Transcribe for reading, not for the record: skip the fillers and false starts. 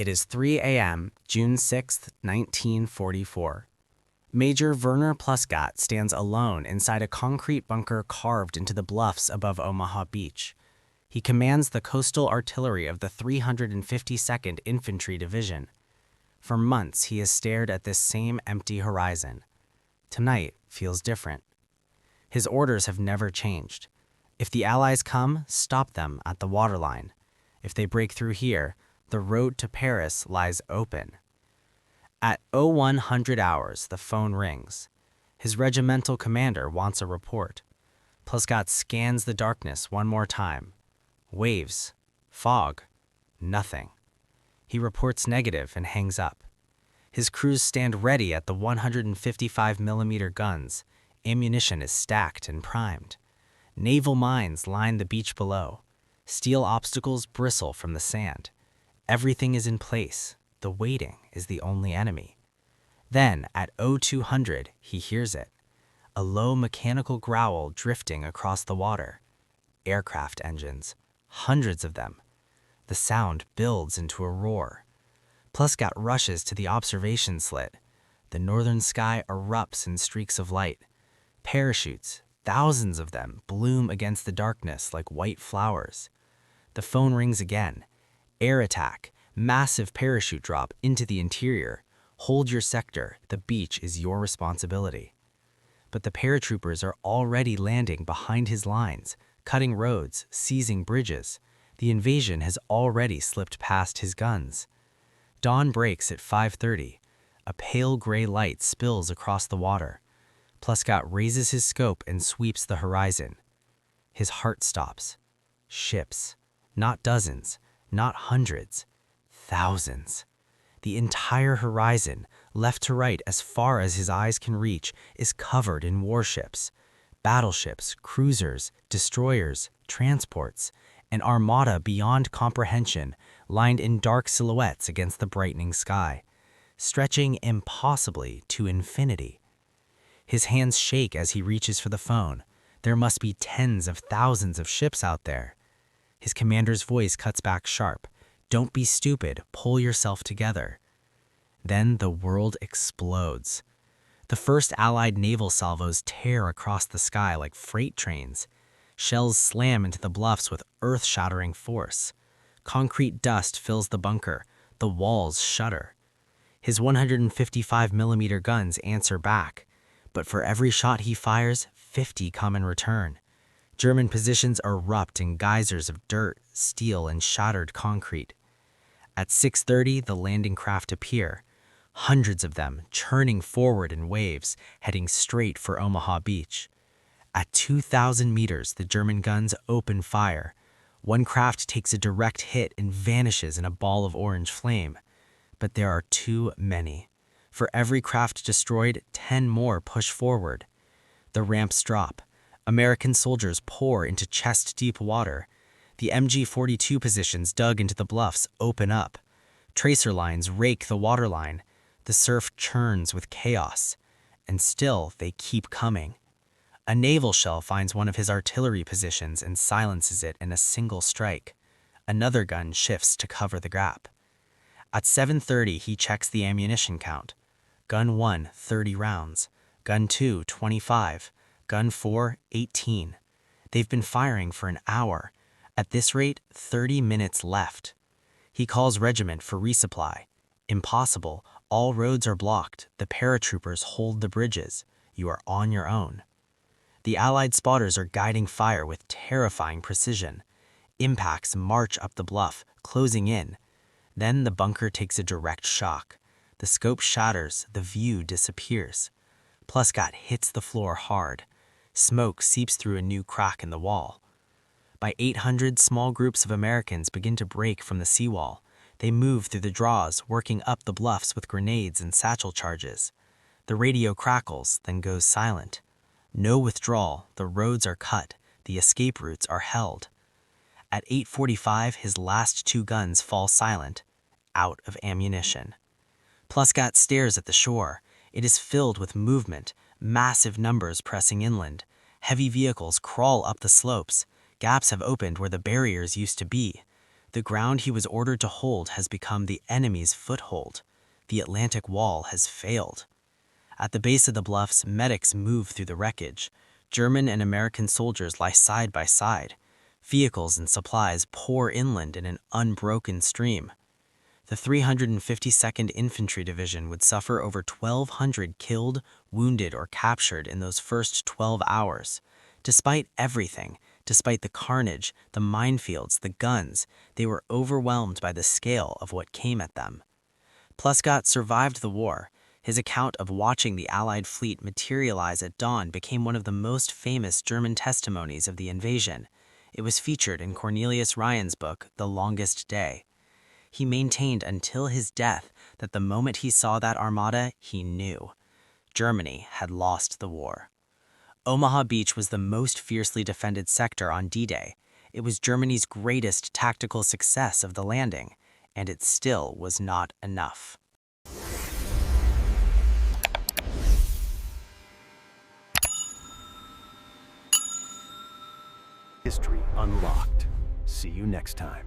It is 3 a.m., June 6, 1944. Major Werner Pluskat stands alone inside a concrete bunker carved into the bluffs above Omaha Beach. He commands the coastal artillery of the 352nd Infantry Division. For months, he has stared at this same empty horizon. Tonight feels different. His orders have never changed. If the Allies come, stop them at the waterline. If they break through here, the road to Paris lies open. At 0100 hours, the phone rings. His regimental commander wants a report. Pluskat scans the darkness one more time. Waves, fog, nothing. He reports negative and hangs up. His crews stand ready at the 155mm guns. Ammunition is stacked and primed. Naval mines line the beach below. Steel obstacles bristle from the sand. Everything is in place. The waiting is the only enemy. Then, at 0200, he hears it. A low mechanical growl drifting across the water. Aircraft engines. Hundreds of them. The sound builds into a roar. Pluskat rushes to the observation slit. The northern sky erupts in streaks of light. Parachutes, thousands of them, bloom against the darkness like white flowers. The phone rings again. Air attack, massive parachute drop into the interior. Hold your sector, the beach is your responsibility. But the paratroopers are already landing behind his lines, cutting roads, seizing bridges. The invasion has already slipped past his guns. Dawn breaks at 5:30. A pale gray light spills across the water. Pluskat raises his scope and sweeps the horizon. His heart stops. Ships. Not dozens, not hundreds, thousands. The entire horizon, left to right as far as his eyes can reach, is covered in warships. Battleships, cruisers, destroyers, transports, an armada beyond comprehension, lined in dark silhouettes against the brightening sky, stretching impossibly to infinity. His hands shake as he reaches for the phone. There must be tens of thousands of ships out there. His commander's voice cuts back sharp. Don't be stupid, pull yourself together. Then the world explodes. The first Allied naval salvos tear across the sky like freight trains. Shells slam into the bluffs with earth-shattering force. Concrete dust fills the bunker. The walls shudder. His 155mm guns answer back. But for every shot he fires, 50 come in return. German positions erupt in geysers of dirt, steel, and shattered concrete. At 6:30, the landing craft appear. Hundreds of them, churning forward in waves, heading straight for Omaha Beach. At 2,000 meters, the German guns open fire. One craft takes a direct hit and vanishes in a ball of orange flame. But there are too many. For every craft destroyed, 10 more push forward. The ramps drop. American soldiers pour into chest-deep water. The MG-42 positions dug into the bluffs open up. Tracer lines rake the waterline. The surf churns with chaos. And still, they keep coming. A naval shell finds one of his artillery positions and silences it in a single strike. Another gun shifts to cover the gap. At 7:30, he checks the ammunition count. Gun 1, 30 rounds. Gun 2, 25. Gun 4, 18. They've been firing for an hour. At this rate, 30 minutes left. He calls regiment for resupply. Impossible. All roads are blocked. The paratroopers hold the bridges. You are on your own. The Allied spotters are guiding fire with terrifying precision. Impacts march up the bluff, closing in. Then the bunker takes a direct shock. The scope shatters, the view disappears. Pluskat hits the floor hard. Smoke seeps through a new crack in the wall. By 800, small groups of Americans begin to break from the seawall. They move through the draws, working up the bluffs with grenades and satchel charges. The radio crackles, then goes silent. No withdrawal, the roads are cut, the escape routes are held. At 8:45, his last 2 guns fall silent, out of ammunition. Pluskat stares at the shore. It is filled with movement, massive numbers pressing inland. Heavy vehicles crawl up the slopes. Gaps have opened where the barriers used to be. The ground he was ordered to hold has become the enemy's foothold. The Atlantic Wall has failed. At the base of the bluffs, medics move through the wreckage. German and American soldiers lie side by side. Vehicles and supplies pour inland in an unbroken stream. The 352nd Infantry Division would suffer over 1,200 killed, wounded, or captured in those first 12 hours. Despite everything, despite the carnage, the minefields, the guns, they were overwhelmed by the scale of what came at them. Pluskat survived the war. His account of watching the Allied fleet materialize at dawn became one of the most famous German testimonies of the invasion. It was featured in Cornelius Ryan's book, The Longest Day. He maintained until his death that the moment he saw that armada, he knew. Germany had lost the war. Omaha Beach was the most fiercely defended sector on D-Day. It was Germany's greatest tactical success of the landing, and it still was not enough. History unlocked. See you next time.